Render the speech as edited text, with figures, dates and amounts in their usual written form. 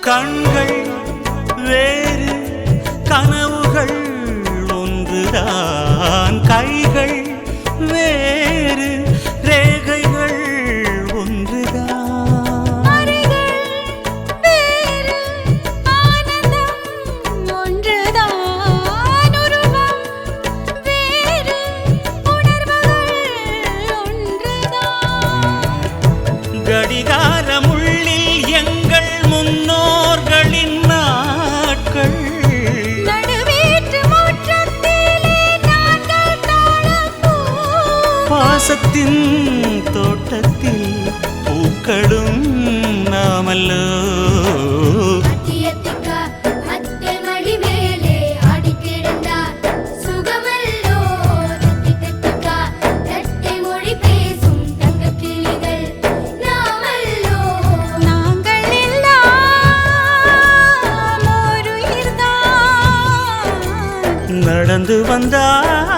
கண்கள் வேறு கனவுகள் ஒன்றுதான், கைகள் வேறு ரேகைகள் ஒன்றுதான், வேறு ஆனந்தம் ஒன்றுதான், உருவம் வேறு உணர்வுகள் ஒன்றுதான். கடிகாரமுள்ளில் எங்கள் முன்னோர்களின் நாட்கள், நடுவேற்று முற்றத்திலே நாங்கள் தாழப்பூ, பாசத்தின் தோட்டத்தில் பூக்களும் நாமல்லோ. அத்தியத்திக்கா அத்தை மடி மேலே ஆடிக்கிடந்தார் சுகமல்லோ. தத்திக்கா தத்தை மொழி பேசும் தங்கக் கிளிகள் நாமல்லோ. நாங்கள் எல்லாம் ஓருயிர்தான். நடந்து வந்தார்